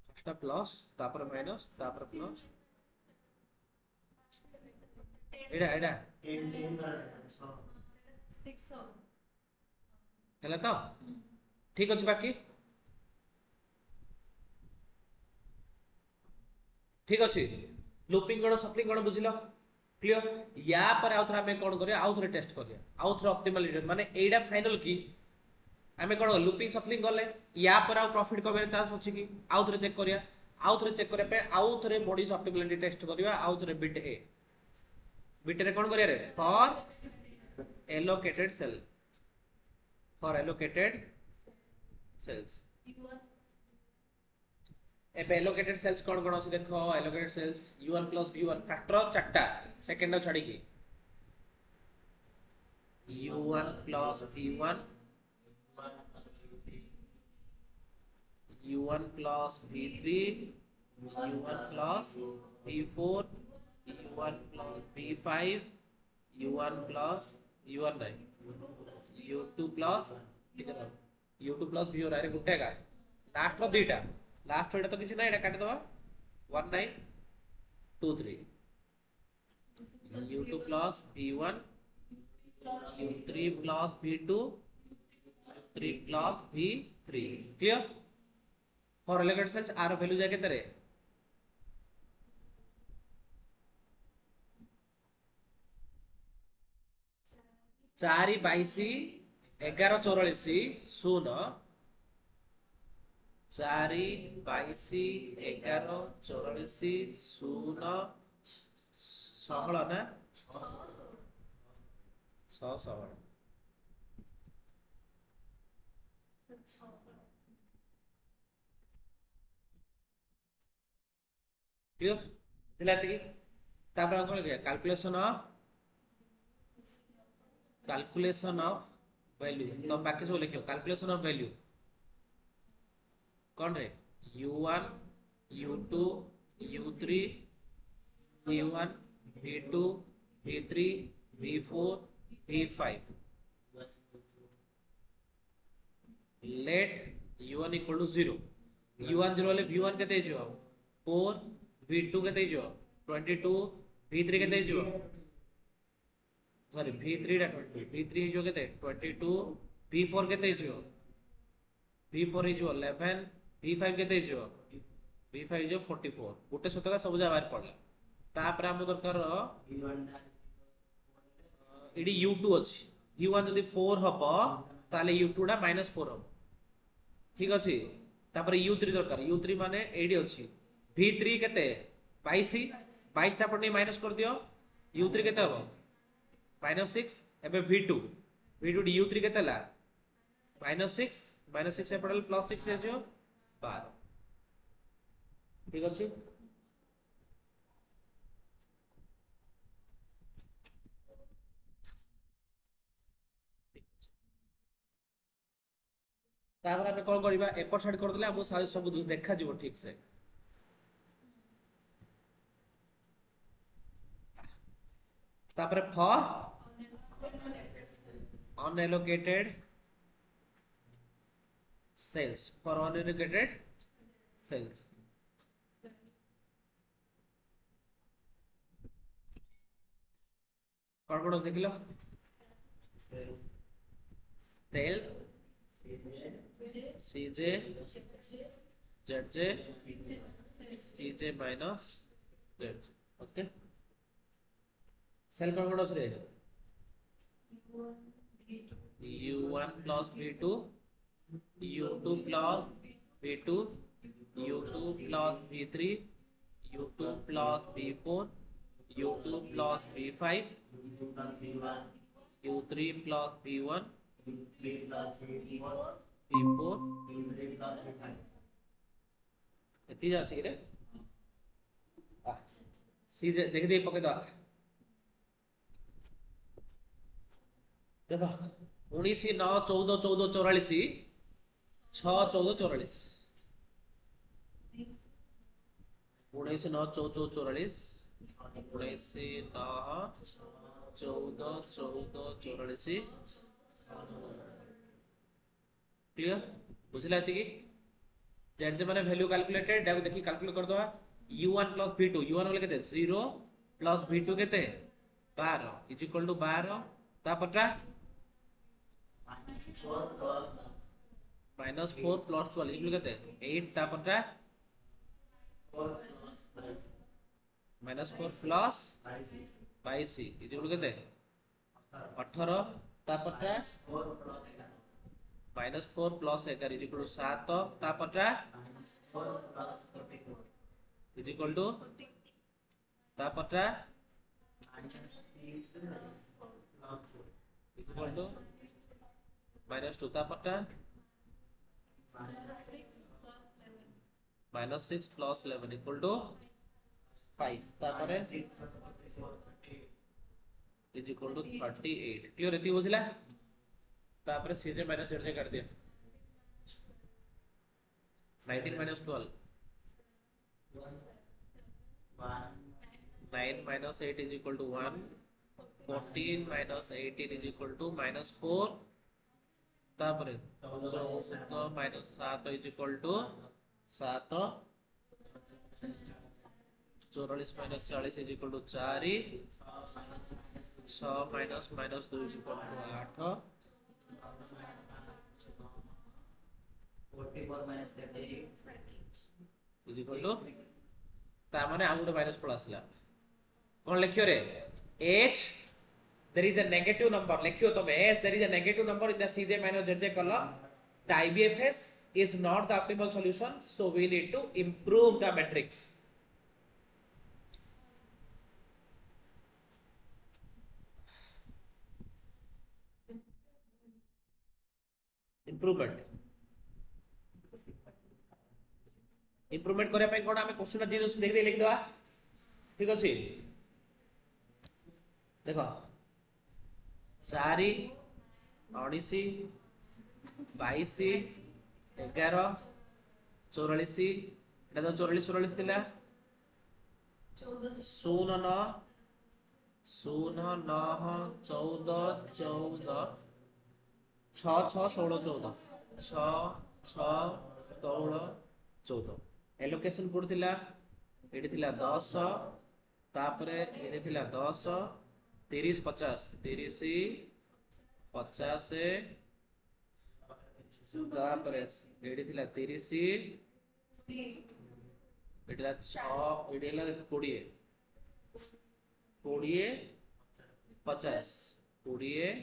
फर्स्ट प्लस तापर माइनस तापर प्लस एडा एडा 6 हला तो ठीक अछि बाकी ठीक अछि लूपिंग कोड सप्लिंग कोड बुझिलो क्लियर या पर आउथरा हमें कोन करिया आउथरे टेस्ट करिया आउथरे ऑप्टिमल माने एडा फाइनल की हमें कोन लूपिंग सप्लिंग गले या पर आउ प्रॉफिट कबे चांस अछि कि आउथरे चेक करिया पे आउथरे बॉडीज ऑप्टिमलिटी टेस्ट करिया आउथरे बिट रे कोन करिया रे फॉर एलोकेटेड सेल्स एबे एलोकेटेड सेल्स कोन कोन अछि देखो allocated cells u1 + v1 factor चारटा सेकंड छाडी की u1 + v1 u1 + v3 u1 + v4 u1 + v5 u1 + u1 नहीं u2 + इधर u2 + v4 अरे गुटे का लास्ट रो दीटा लास्ट एटा तो किछ नै एटा काट दवा 1923 u2 + v1 u3 + v2 3 + v3 clear for allocated cells आर वैल्यू जाके तेरे 4 22 11 44 0 4 22 11 44 0 16 ना 6 16 क्लियर दिलाते की तापर कोन के कैलकुलेशन ऑफ वैल्यू तो बाकी सब लिखियो कैलकुलेशन ऑफ वैल्यू कौन रे u1 u2 u3 v1 v2 v3 v4 v5 let u1 = 0 u1 0 ले v1 केते हिजो 4 v2 केते हिजो 22 v3 केते हिजो सॉरी v3 टा 20 v3 हिजो केते 22 v4 केते हिजो v4 हिजो 11 v5 केते हिजो v5 हिजो 44 गोटे शतका सब जा बाहर पड़ला तापर हम दरकार इडी u2 अछि u1 जदि 4 हबो ताले u2 टा -4 हबो ठीक अछि तापर u3 दरकार u3 माने एडी अछि v3 केते 22 22 टा पटे माइनस कर दियो u3 केते हबो -6 एबे v2 v2 u3 केते ला -6 से पड़ल +6 हे जो 12 ठीक अछि तापर हमें कौन करबा एपर साइड कर देले हम सब देखा जीवो ठीक से तापर for unallocated cells for unallocated cells कौन कौन देखिलो cell cj zj cj minus z okay cell कौन कौन रे u1 plus v2 u2 plus v2 u2 plus v3 u2 plus v4 u2 plus v5 u3 plus v1 v4 एती जा छी रे सी देख दे पके दो देखो 19 9 14 14 44 6 14 44 19 9 14 44 19 9 14 14 44 क्लियर बुझला एती की जेड माने वैल्यू कैलकुलेटेड डाको देखि कैलकुलेट कर दवा u1 plus v2 u1 वाले केते 0 plus v2 केते 12 इज इक्वल टू 12 तापटा -4 plus 12 इक्वल केते 8 तापटा -4 plus 22 इज इक्वल केते 18 तापटा -4 plus 11 इज इक्वल टू 7 तापटा इज इक्वल टू तापटा इक्वल टू -2 तापटा -6 plus 11 इक्वल टू 5 तापरे इज इक्वल टू 38 क्लियर एती बुझला तापरे cj माइनस zj कर दिया 19 minus 12 9 minus 8 is equal to 1 14 minus 18 is equal to -4 तापरे 14 minus 7 is equal to 7 44 minus 40 is equal to 4 6 minus -2 is equal to 8 44 minus 38 is equal to ता माने आ गुटे minus पळ आसला कोन लिखियो रे h there is a negative number लिखियो तमे h there is a negative number in the cj minus zj column the ibfs is not the optimal solution so we need to improve the matrix improvement improvement करे पे कोन हमें question दे दोस देख दे लिख दवा ठीक अछि देखो 4 19 22 11 44 एटा तो 44 44 थिला 0 9 0 9 14 14 6 6 16 14 6 6 16 14 एलोकेशन कोड थिला एडी थिला 10 तापरे एडी थिला 10 30 50 30 50 तापरे एडी थिला 30 एडला 6 एडीला 20 20 50 20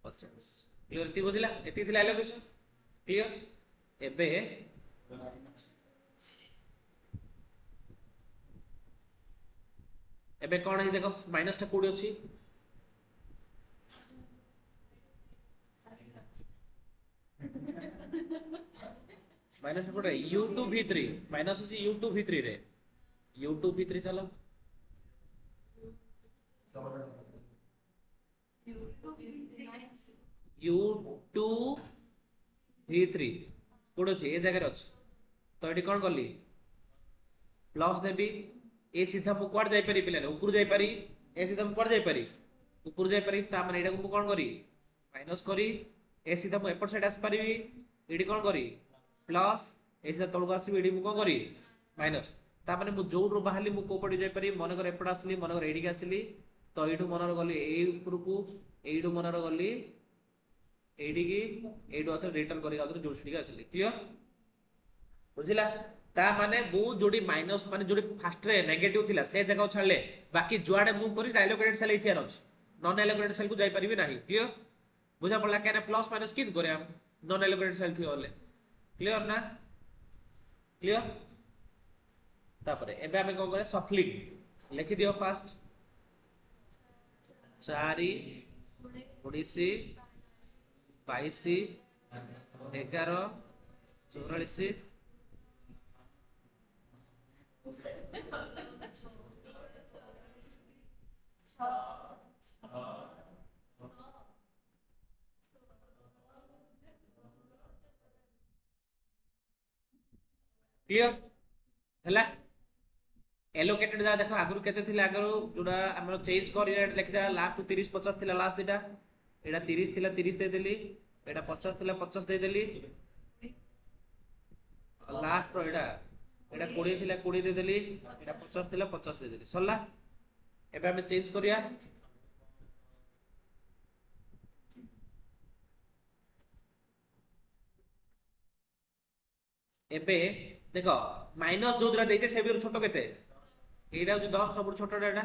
50 क्लियर एति बुझिला एति थिला एलोकेशन क्लियर एबे एबे कोन है देखो माइनस टा कोडी अछि माइनस टा कोडी u2 v3 माइनस अछि u2 v3 रे u2 v3 चलो u2 v3 कोड अछि ए जगह अछि तो एटी कोन करली प्लस देबी ए सीधा मु क्वाड जाई पारी पिलाने ऊपर जाई पारी ए सीधा मु क्वाड जाई पारी ऊपर जाई पारी ता माने एटा को मु कोन करी माइनस करी ए सीधा मु एपर साइड आस पारी एडी कोन करी प्लस ए सीधा तळको आसी एडी मु कोन करी माइनस ता माने मु जोर रो बाहली मु को पडी जाई पारी मन कर एपड आसली मन कर एडी के आसली तो एठू मनर गली ए ऊपर को एडू मनर गली एडी की एडू अथर रिटर्न करी अथर जोडसी के आसली क्लियर बुझिला ता माने मु जोडी माइनस माने जोडी फर्स्ट रे नेगेटिव थिला से जगह छाडले बाकी जुआडे मूव करी एलोकेटेड सेल इथियार अछि नॉन एलोकेटेड सेल को जाई परिबे नाही क्लियर बुझा पड़ला केने प्लस माइनस किन करे हम नॉन एलोकेटेड सेल थियो ले क्लियर ना क्लियर तापरे एबे हमें को करे सफलिंग लिखि दियो फास्ट 4 19 22 11 44 क्लियर हला एलोकेटेड जा देखो आगु केते थिला आगु जोडा हमर चेंज करी लिखि दे लास्ट 30 50 थिला लास्ट दिटा एडा 30 थिला 30 दे देली एडा 50 थिला 50 दे देली लास्ट रो एडा 20 थिला 20 दे देली एडा 50 थिला 50 दे देली सरला एबे हम चेंज करिया एबे देखो माइनस जो द्रा देते से भी छोटो केते एडा जो 10 सब छोटो एडा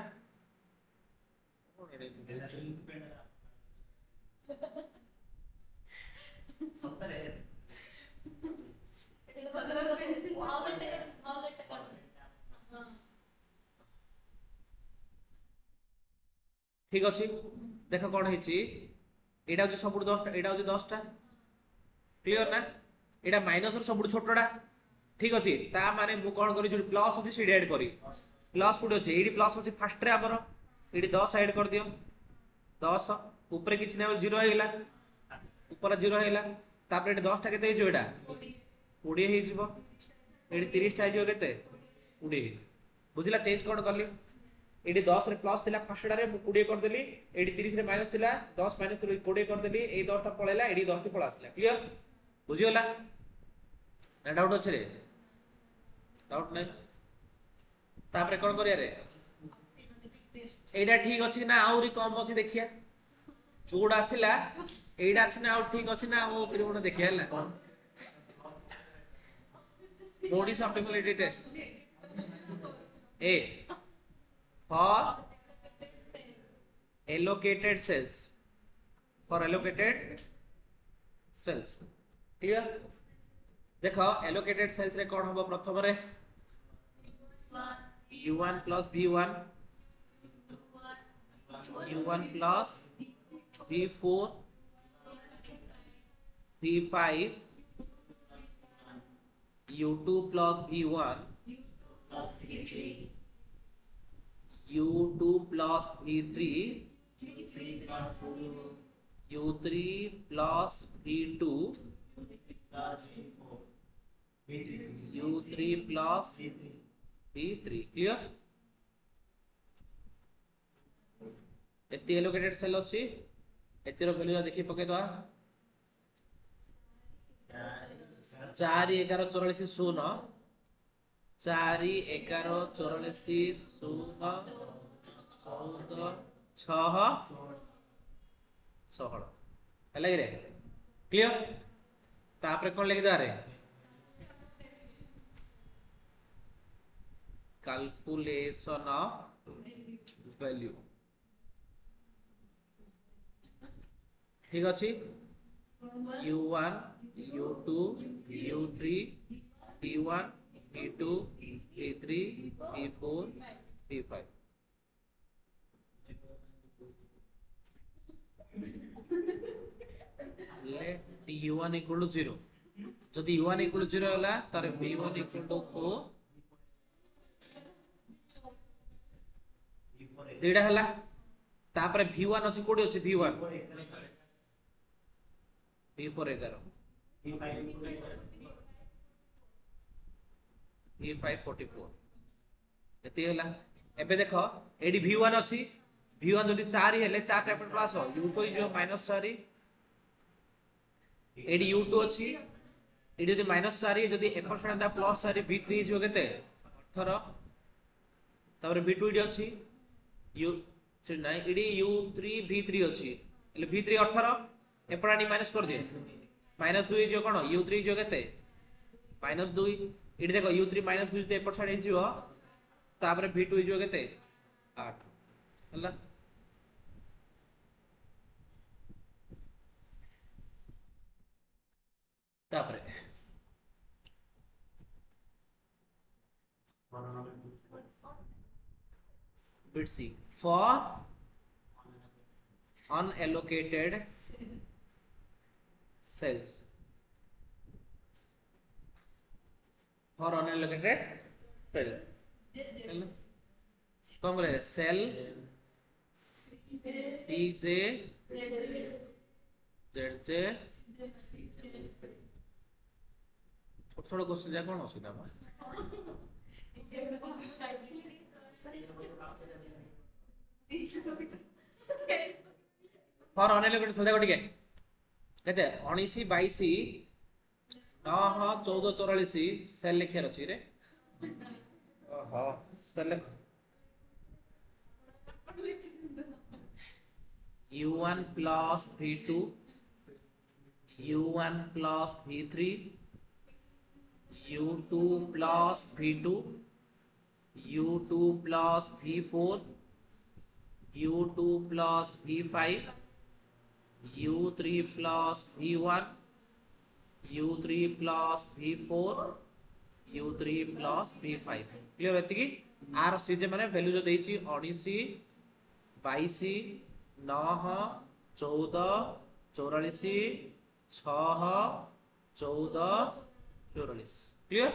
ठीक अछि देखो कोन हेची एडा जो सब 10 एडा जो 10 टा क्लियर ना एडा माइनस रो सब छोटोडा ठीक अछि ता माने मु कोन करी जो प्लस अछि से ऐड करी प्लस कोड अछि एडी प्लस अछि फर्स्ट रे हमर एडी 10 ऐड कर दियो 10 ऊपर किछ नै 0 हे गेला ऊपर 0 हे गेला तापर एडी 10 टा केते हे जो एडा 20 हे जिवो एडी 30 टा हे जो केते 20 बुझिला चेंज कोड करली एडी 10 रे प्लस थिला फर्स्ट रे मु 20 कर देली एडी 30 रे माइनस थिला 10 माइनस 20 कर देली ए 10 टा पळेला एडी 10 टी पळ आसला क्लियर बुझियोला ना डाउट अछि रे डाउट नै तापर कोन करिया रे एडा ठीक अछि ना आउरी कम अछि देखिया जोड आसिला एडा अछि ना आउ ठीक अछि ना ओ फिर उन देखिया हला बॉडी सप्लिमेंटरी टेस्ट ए for allocated cells clear देखो allocated cells रे कोन हबो प्रथम रे u1 plus v1 u1 plus v4 v5 u2 plus v1 u2 plus v3 u3 plus v2 u3 plus v3 clear एती एलोकेटेड सेल अछि एतीर वैल्यू देखि पके दवा 4 11 44 0 4 11 44 0 14 6 16 ହେଲା କି ରେ କ୍ଲିयर तापर कौन लिखि दारे कैलकुलेशन ऑफ वैल्यू ठीक अच्छी u1 u2 u3 p1 p2 p3 p4 p5 let u1 equal to 0 जदि u1 equal to 0 होला तारे v1 equal to 4 देडा होला तापर v1 अछि कोडी अछि v1 v4 11 v5 44 एते होला एबे देखो एडी v1 अछि v1 जदि 4 हेले 4 टा प्लस u2 जो -4 एडी u2 अछि एडी जदि -4 जदि एपर सडा +4 v3 जो केते 18 तापर v2 एडी अछि u से नाही एडी u3 v3 अछि એટલે v3 18 एपरानी माइनस कर दे -2 जो कोन u3 जो केते -2 एडी देखो u3 -2 जदि एपर सडा हिजियो तापर v2 जो केते 8 हला तापर bit C for unallocated cells for unallocated cell कौन बोले सेल pj zj छोटा क्वेश्चन जा कौन असुविधा बा फॉर अनएलोकेटेड सेल देखो ठीक केते 19 22 9 14 44 सेल लिखे अछि रे ओहो cell u1 plus v2 u1 plus v3 u2 plus v2 u2 plus v4 u2 plus v5 u3 plus v1 u3 plus v4 u3 plus v5 clear हेति की आर सीजे माने वैल्यू जो देछि 19 22 9 14 44 6 14 44 क्लियर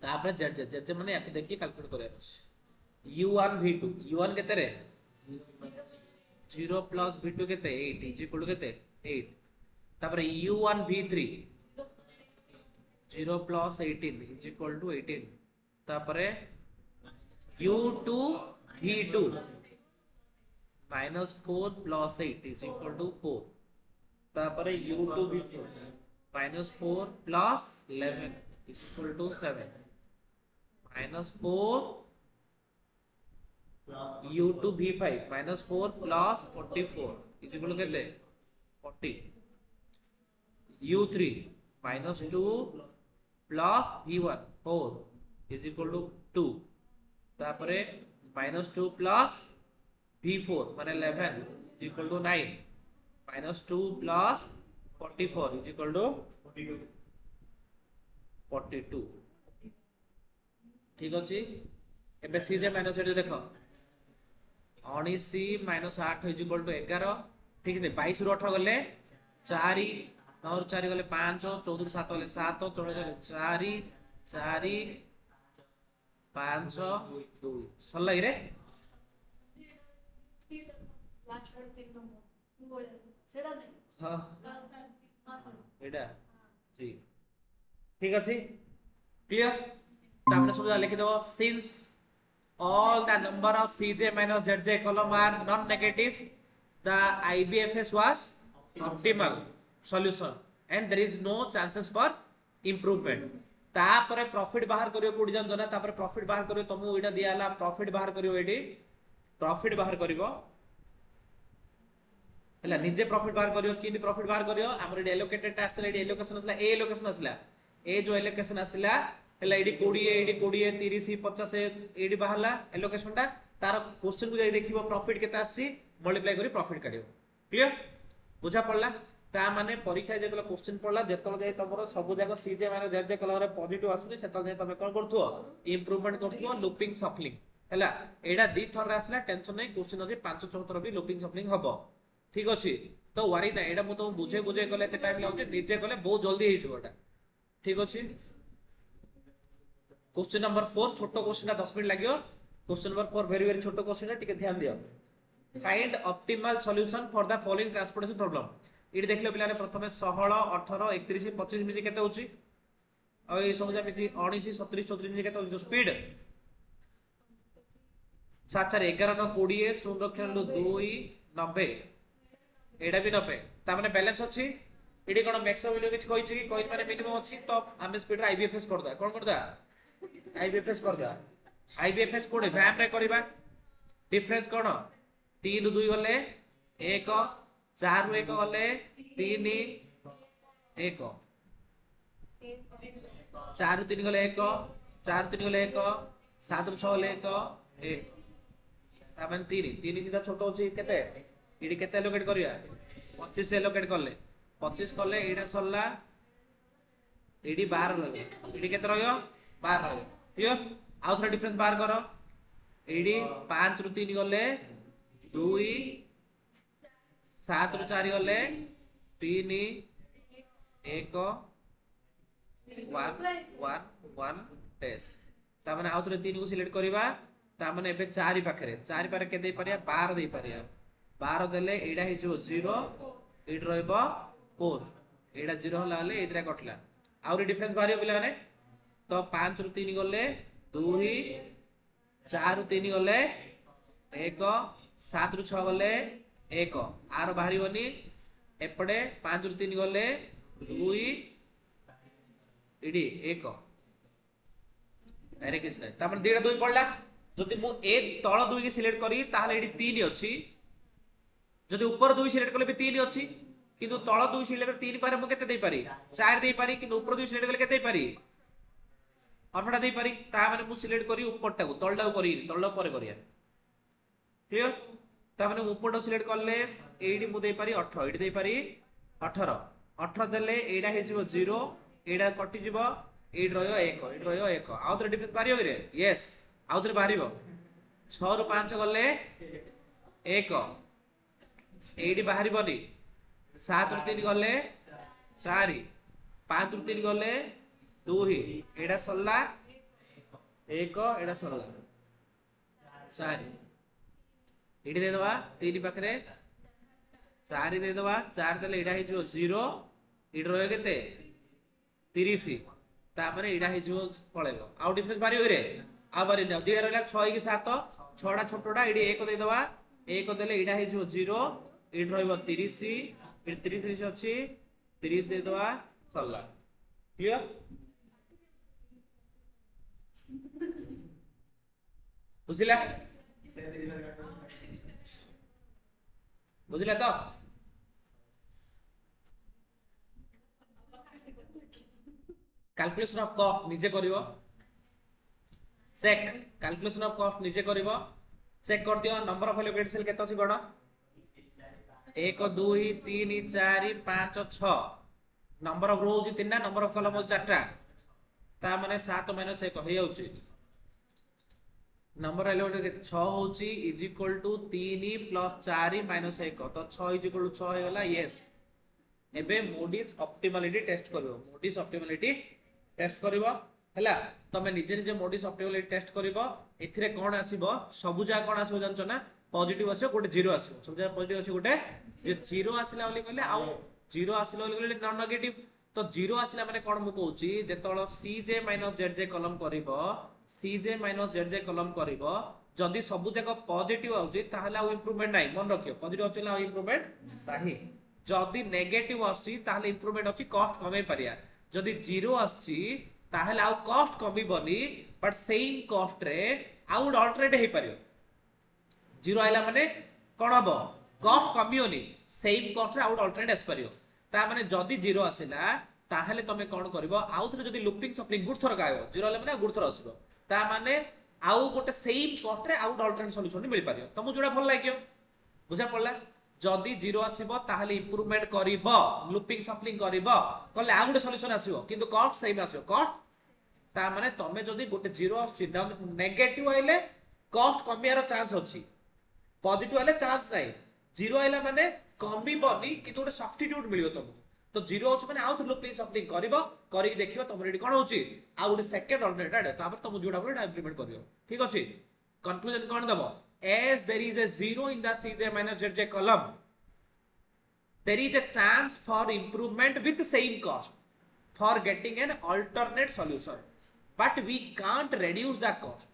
तापर जेड जेड जेड माने याक देखि calculate करे u1 v2 u1 केते रे 0 plus v2 केते 8 इज इक्वल टू केते 8 तापर u1 v3 0 plus 18 is equal to 18 तापर u2 v2 -4 plus 8 is equal to 4 तापर u2 v4 -4 plus 11 is equal to 7 -4 u2 v5 -4 plus 44 is equal to केते 40 u3 -2 plus v1 4 is equal to 2 तापर -2 plus v4 माने 11 is equal to 9 -2 plus 44 is equal to 42 ठीक अछि एबे सीजे minus AD देखो 19 - 8 is equal to 11 ठीक है 22 रु 18 गले 4 9 रु 4 गले 5 14 रु 7 गले 7 14 4 4 5 2 सल्ला रे हां एडा जी ठीक अछि क्लियर तापने सब लिखि दो since all the number of cj minus zj column are non negative the ibfs was optimal solution and there is no chances for improvement. तापर प्रॉफिट बाहर करियो कोडी जान जना तापर प्रॉफिट बाहर करियो तुमु एटा दिया हला प्रॉफिट बाहर करियो एडी प्रॉफिट बाहर करिवो हला निजे प्रॉफिट बाहर करियो किंदी प्रॉफिट बाहर करियो हमर एडी एलोकेटेड टास्क एडी एलोकेशन असला ए एलोकेशन असला ए जो एलोकेशन असला हला एडी 20 30 50 एडी बाहरला एलोकेशन ता तार क्वेश्चन को जाई देखिबो प्रॉफिट केता आसी मल्टीप्लाई करी प्रॉफिट काढियो क्लियर बुझा पड़ला ता माने परीक्षा जेतला क्वेश्चन पड़ला जेतला जाई तमरो सब जगह सीजे माने जे कलर रे पॉजिटिव आसुनी सेतला जाई तमे कोन करथुओ इंप्रूवमेंट करथुओ लूपिंग सफलिंग हला एडा दी थर रे आसला टेंशन नै क्वेश्चन अछि 5 6 थर भी लूपिंग सफलिंग हबो ठीक अछि तो वरी ना एडा मु तो बुझे बुझे गले एते टाइम लागछ निजे गले बहुत जल्दी हेइ छबोटा ठीक अछि क्वेश्चन नंबर 4 छोटो क्वेश्चन 10 मिनिट लागियो क्वेश्चन नंबर 4 वेरी वेरी छोटो क्वेश्चन है टिके ध्यान दियो find optimal solution for the following transportation problem इडी देखले पिलाने प्रथमे 16 18 31 25 मिजी केते होची आ ए सब जा मिजी 19 37 34 मिजी केते होची स्पीड 7 4 11 9 20 0 2 90 एडा भी 90 ता माने बैलेंस अछि इडी कोन मैक्सिमम वैल्यू किछ कहिछि कि कहि माने मिनिमम अछि तो हम स्पीड रे आईबीएफएस कर दा कोन कर दा आईबीएफएस कर दा आईबीएफएस कोडे वैम रे करबा डिफरेंस कोन 3 2 गले 1 4 ରୁ 1 ଗଲେ 3 1 4 ରୁ 3 ଗଲେ 1 4 ରୁ 3 ଗଲେ 1 7 ରୁ 6 ଗଲେ 1 1 ତା ମାନେ 3 3 सीधा छोट होची केते इडी केते एलोकेट करिया 25 एलोकेट करले 25 करले एडा सरला इडी 12 रहले इडी केते रहयो 12 रहयो क्लियर आउ थोड़ा डिफरेंस बाहर करो इडी 5 ରୁ 3 गले 2 7 ରୁ 4 गले 3 1 1 1 1 टेस्ट ता माने आउ थोड़े 3 को सिलेक्ट करबा ता माने एबे 4 पाखरे 4 पारे के दे परिया 12 दे परिया 12 देले एडा हे जो 0 एड रहबो 4 एडा 0 होला ले एतरा कटला आउरी डिफरेंस बारियो बिला माने तो 5 ରୁ 3 गले 2 4 ରୁ 3 गले 1 7 ରୁ 6 गले 1 आर बाहरिबनी एपडे 5 ରୁ 3 गले 2 इडी 1 अरे किछ नै त मन देडा 2 पड़ला जति मु ए तळ 2 के सिलेक्ट करी ताहाले इडी 3 अछि जति ऊपर 2 सिलेक्ट करले भी 3 अछि किंतु तळ 2 सिलेक्ट 3 पारे मु केते दे पारी 4 दे पारी किंतु ऊपर 2 सिलेक्ट करले केते दे पारी 8टा दे पारी ता माने मु सिलेक्ट करी ऊपरटा को तळटा को करी तळ पर करिया क्लियर ता माने ऊपरटा सिलेक्ट करले एडी मु दे पारी 18 एडी दे पारी 18 18 देले एडा हे जिवो 0 एडा कटि जिवो एड रयो 1 एड रयो 1 आउ थरे डिफरेंस बारियो रे यस आउ थरे बारिबो 6 ରୁ 5 गले 1 एडी बाहरिबनी 7 ରୁ 3 गले 4 5 ରୁ 3 गले 2 एडा सरला 1 एडा सरला 4 एडी दे दवा 3 पाखरे 4 दे दवा 4 देले एडा हे जो 0 एड रयो केते 30 ता माने एडा हे जो पळेबो आउ डिफरेंस बारियो रे आ बारी न दिडा रहला 6 की 7 6टा छोटोडा एडी 1 दे दवा 1 देले एडा हे जो 0 एड रहइबो 30 एड 30 अछि 30 दे दवा सरला क्लियर बुझिला बुझिला तो कैलकुलेशन ऑफ कॉस्ट निजे करिवो चेक कैलकुलेशन ऑफ कॉस्ट निजे करिवो चेक कर दियो नंबर ऑफ एलोकेटेड सेल केतो अछि गड 1 2 3 4 5 6 नंबर ऑफ रो होची 3 ना नंबर ऑफ कॉलम होची 4 टा ता माने 7 - 1 हे होची नंबर एलोकेटेड 6 होची इज इक्वल टू 3 + 4 - 1 तो 6 इज इक्वल टू 6 हे गला यस एबे मोडिस ऑप्टिमलिटी टेस्ट करिवो मोडिस ऑप्टिमलिटी टेस्ट करिवो हला तमे निजे निजे मोडिस ऑप्टिमलिटी टेस्ट करिवो एथिरे कोन आसीबो सबुजा कोन आसीबो जानचो ना पॉजिटिव आसीबो गोटे 0 आसीबो सबुजा पॉजिटिव आसी गोटे जे 0 आसीला ओली कहले आ 0 आसीला ओली कहले नॉन नेगेटिव तो 0 आसीला माने कोन मु कहूची जेतळ cj - zj कॉलम करिवो cj - zj कॉलम करिवो जदी सबु जक पॉजिटिव आउची ताहला आ इंप्रूवमेंट नाही मन रखियो पॉजिटिव आउची ला इंप्रूवमेंट नाही जदि नेगेटिव आछि ताहले इंप्रूवमेंट अछि कॉस्ट कमे परिया जदि जीरो आछि ताहले आउ कॉस्ट कमिबनी बट सेम कॉस्ट रे आउ अल्टरनेट हे परियो जीरो आइला माने कोन हबो कॉस्ट कमियोनी सेम कॉस्ट रे आउ अल्टरनेट आस परियो ता माने जदि जीरो आसिला ताहले तमे कोन करबो आउ थरे जदि लूपिंग सप्लिंग गुड थर गायबो जीरो आले माने गुड थर आसीबो ता माने आउ गोटे सेम कॉस्ट रे आउ अल्टरनेट सॉल्यूशन मिल परियो तमु जोडा भल लागियो बुझा पड़ला जदि जीरो आसीबो ताहले इंप्रूवमेंट करिवो लूपिंग सप्लिंग करिवो कहले आ गुटे सॉल्यूशन आसीबो किंतु कॉस्ट सेम आसीबो कॉस्ट ता माने तमे जदि गोटे जीरो आसी नेगेटिव आइले कॉस्ट कमियार चांस अछि पॉजिटिव आइले चांस नाही जीरो आइला माने कमिबोनी किंतु गोटे सब्स्टिट्यूट मिलियो तुमको तो जीरो अछि माने आउथ लूपिंग सप्लिंग करिवो करि देखिबो तुम रेडी कोन होछि आ गोटे सेकंड अल्टरनेट तापर तुम जोडा बोले इंप्लीमेंट करियो ठीक अछि कंक्लूजन कोन दबो as there is a zero in the Cj minus Zj column there is a chance for improvement with the same cost for getting an alternate solution but we can't reduce the cost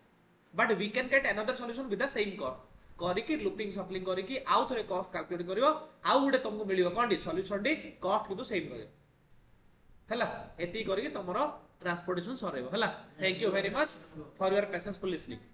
but we can get another solution with the same cost करिकी looping सप्लिंग करिकी आउ थरे cost calculate करियो आउ गुटे तुमको मिलियो कोन solution D cost किंतु same रहयो हला एती करिकी तमरो ट्रांसपोर्टेशन सरेबो हला thank you very much for your patience full listening